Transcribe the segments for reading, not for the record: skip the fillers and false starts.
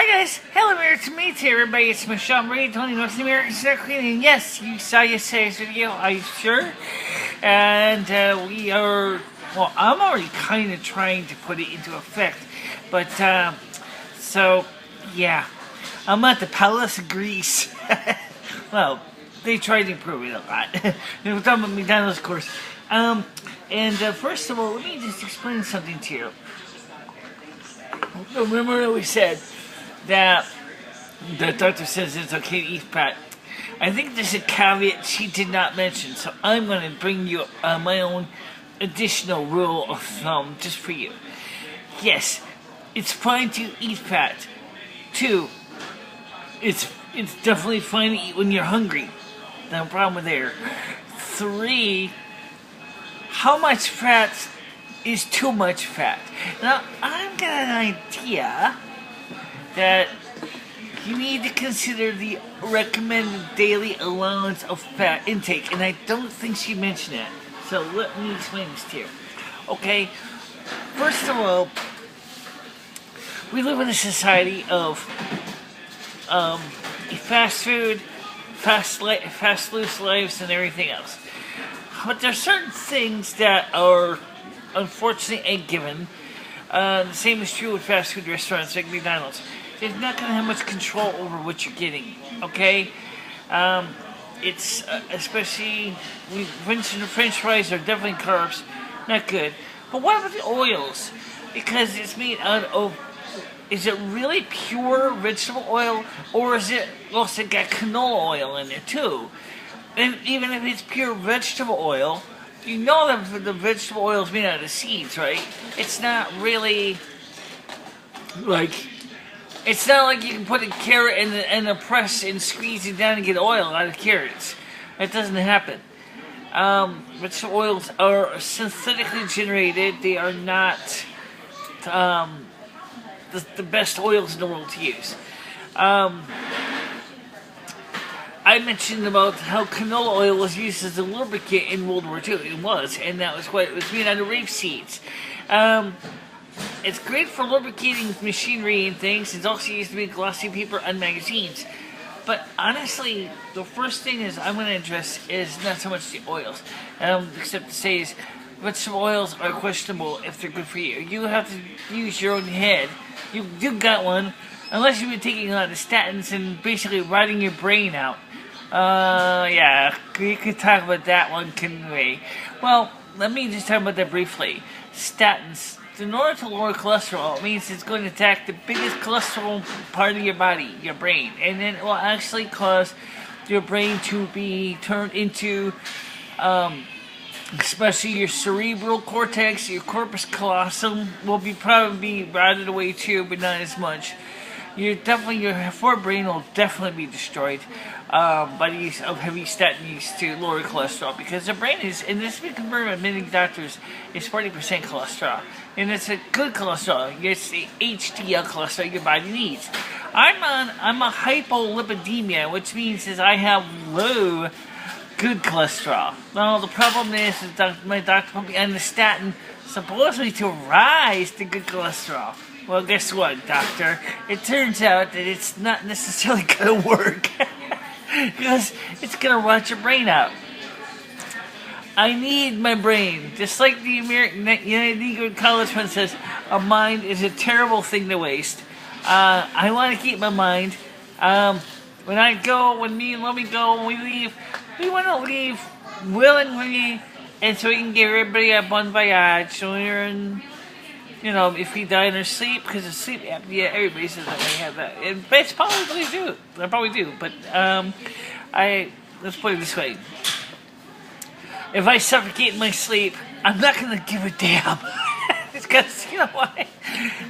Hi guys, hello it's me to everybody, it's MicheleMarieDalene, North American Queen, and yes, you saw yesterday's video, I'm sure, and we are, well, I'm already kind of trying to put it into effect, but, so, yeah, I'm at the Palace of Greece. Well, they tried to improve it a lot. We're talking about McDonald's, of course. First of all, let me just explain something to you. Remember we said that the doctor says it's okay to eat fat. I think there's a caveat she did not mention, so I'm going to bring you my own additional rule of thumb just for you. Yes, it's fine to eat fat. 2, it's definitely fine to eat when you're hungry. No problem there. 3, how much fat is too much fat? Now, I've got an idea that you need to consider the recommended daily allowance of fat intake, and I don't think she mentioned it. So let me explain this to you. Okay, first of all, we live in a society of fast food, fast loose lives, and everything else. But there's certain things that are unfortunately a given. The same is true with fast food restaurants like McDonald's. They're not going to have much control over what you're getting, okay? It's especially, French fries are definitely carbs, not good. But what about the oils? Because it's made out of, is it really pure vegetable oil, or is it also got canola oil in there too? And even if it's pure vegetable oil, you know that the vegetable oil is made out of seeds, right? It's not really like, it's not like you can put a carrot in a press and squeeze it down and get oil out of carrots. That doesn't happen. Vegetable oils are synthetically generated. They are not the best oils in the world to use. I mentioned about how canola oil was used as a lubricant in World War II. It was, and that was what it was made out of rape seeds. It's great for lubricating machinery and things. It's also used to make glossy paper on magazines. But honestly, the first thing is I'm going to address is not so much the oils, except to say is vegetable oils are questionable if they're good for you. You have to use your own head. You got one, unless you've been taking a lot of statins and basically rotting your brain out. Yeah, we could talk about that one, couldn't we? Well, let me just talk about that briefly. Statins, in order to lower cholesterol, it means it's going to attack the biggest cholesterol part of your body, your brain, and then it will actually cause your brain to be turned into, especially your cerebral cortex, your corpus callosum will probably be rotted away too, but not as much. Your forebrain will definitely be destroyed by the use of heavy statin use to lower cholesterol, because the brain is, and this has been confirmed by many doctors, is 40% cholesterol, and it's a good cholesterol. It's the HDL cholesterol your body needs. I'm a hypolipidemia, which means is I have low good cholesterol. Now the problem is my doctor put me on the statin supposedly to rise the good cholesterol. Well, guess what, doctor? It turns out that it's not necessarily going to work. Because it's going to rot your brain out. I need my brain. Just like the American United Negro college friend says, a mind is a terrible thing to waste. I want to keep my mind. When me and Lummy go, when we leave, we want to leave willingly, and so we can give everybody a bon voyage. So we're in, you know, if we die in our sleep, because of sleep apnea, everybody says that they have that. And it's probably do. I probably do. But let's put it this way. If I suffocate in my sleep, I'm not going to give a damn. It's because, you know why?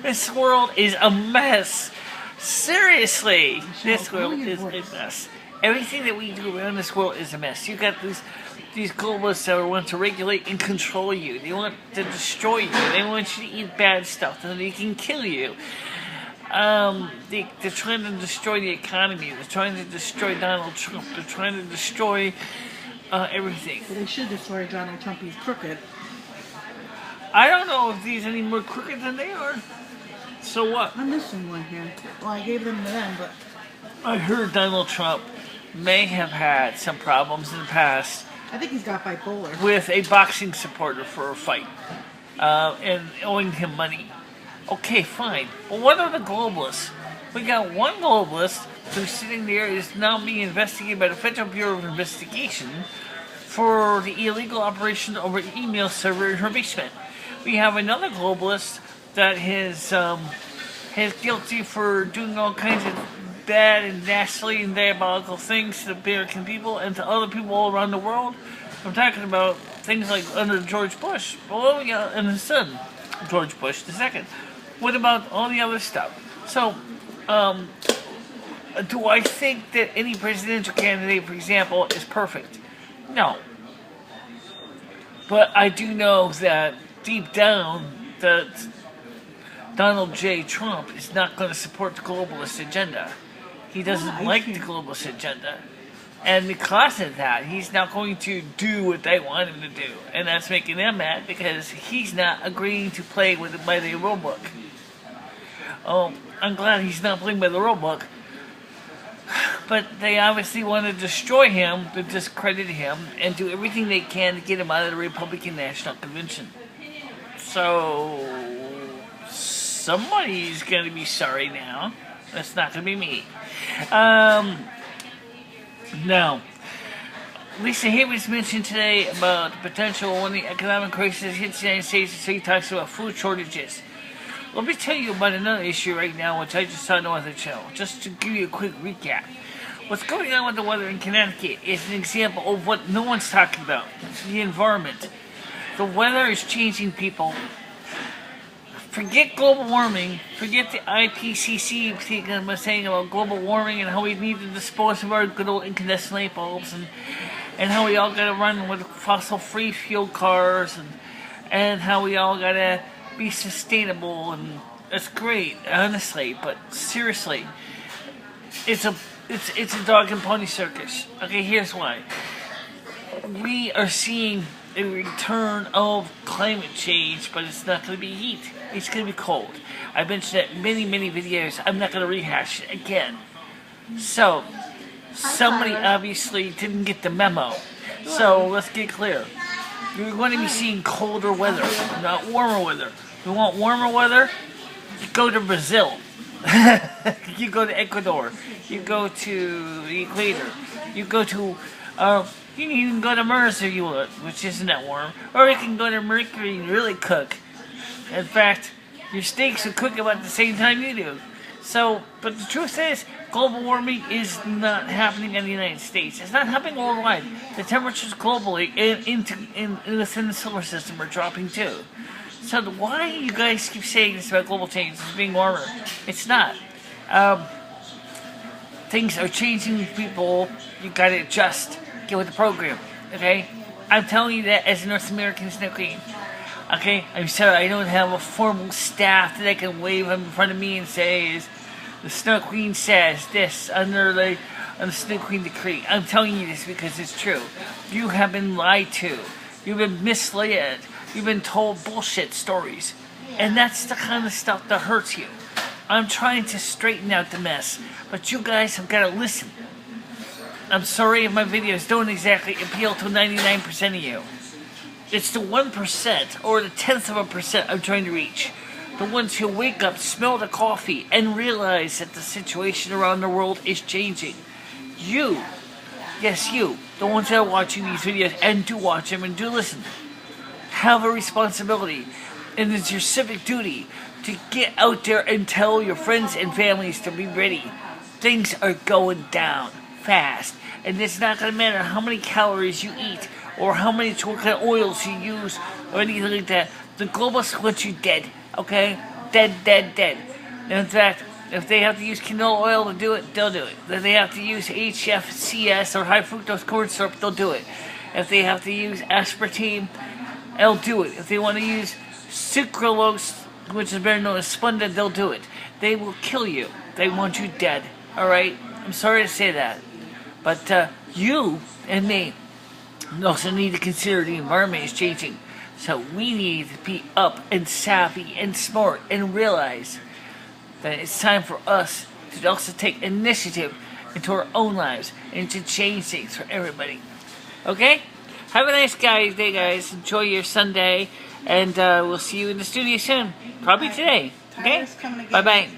This world is a mess. Seriously. This world is a mess. Everything that we do around this world is a mess. You got these globalists that want to regulate and control you. They want to destroy you. They want you to eat bad stuff so they can kill you. They're trying to destroy the economy. They're trying to destroy Donald Trump. They're trying to destroy everything. Well, they should destroy Donald Trump. He's crooked. I don't know if he's any more crooked than they are. So what? I'm missing one here. Well, I gave them to them, but... I heard Donald Trump may have had some problems in the past. I think he's got bipolar. With a boxing supporter for a fight. And owing him money. Okay, fine. But what are the globalists? We got one globalist who's sitting there is now being investigated by the Federal Bureau of Investigation for the illegal operation over an email server in her basement. We have another globalist that is guilty for doing all kinds of bad and nasty and diabolical things to the American people and to other people all around the world. I'm talking about things like under George Bush, and his son, George Bush II. What about all the other stuff? So, do I think that any presidential candidate, for example, is perfect? No. But I do know that deep down that Donald J. Trump is not going to support the globalist agenda. He doesn't like the globalist agenda. And because of that, he's not going to do what they want him to do. And that's making them mad because he's not agreeing to play by the rule book. Oh, I'm glad he's not playing by the rule book. But they obviously want to destroy him, to discredit him, and do everything they can to get him out of the Republican National Convention. So, somebody's going to be sorry now. That's not going to be me. Now, Lisa Havens mentioned today about the potential when the economic crisis hits the United States, so he talks about food shortages. Let me tell you about another issue right now, which I just saw on no other channel, just to give you a quick recap. What's going on with the weather in Connecticut is an example of what no one's talking about, the environment. The weather is changing, people. Forget global warming, forget the IPCC saying about global warming and how we need to dispose of our good old incandescent light bulbs and how we all gotta run with fossil-free fuel cars and how we all gotta be sustainable, and that's great, honestly, but seriously, it's a dog and pony circus. Okay, here's why. We are seeing a return of climate change, but it's not going to be heat. It's going to be cold. I mentioned it in many videos. I'm not going to rehash it again. So, somebody obviously didn't get the memo. So, let's get clear. You're going to be seeing colder weather, not warmer weather. You want warmer weather? You go to Brazil. You go to Ecuador. You go to the equator. You go to... you can even go to Mars if you want, which isn't that warm. Or you can go to Mercury and really cook. In fact, your steaks will cook about the same time you do. So, but the truth is, global warming is not happening in the United States. It's not happening worldwide. The temperatures globally within the solar system are dropping too. So why you guys keep saying this about global change? It's being warmer. It's not. Things are changing, people. You gotta adjust. Get with the program. Okay? I'm telling you that as a North American snow queen. Okay? I'm sorry, I don't have a formal staff that I can wave in front of me and say, the Snow Queen says this under the Snow Queen decree. I'm telling you this because it's true. You have been lied to. You've been misled. You've been told bullshit stories. And that's the kind of stuff that hurts you. I'm trying to straighten out the mess, but you guys have got to listen. I'm sorry if my videos don't exactly appeal to 99% of you. It's the 1% or the 1/10% I'm trying to reach. The ones who wake up, smell the coffee, and realize that the situation around the world is changing. You, yes you, the ones that are watching these videos and do watch them and do listen, have a responsibility, and it's your civic duty to get out there and tell your friends and families to be ready. Things are going down fast, and it's not going to matter how many calories you eat or how many kind of oils you use or anything like that. The globalists want you dead, okay? Dead. And in fact, if they have to use canola oil to do it, they'll do it. If they have to use HFCS or High-Fruitise-Corn-syrup, they'll do it. If they have to use aspartame, they'll do it. If they want to use sucralose, which is better known as Splenda, they'll do it. They will kill you. They want you dead, alright? I'm sorry to say that. But you and me also need to consider the environment is changing. So we need to be up and savvy and smart and realize then it's time for us to also take initiative into our own lives and to change things for everybody. Okay? Have a nice day, guys. Enjoy your Sunday, and we'll see you in the studio soon. Probably today. Okay? Tyler's coming again. Bye-bye.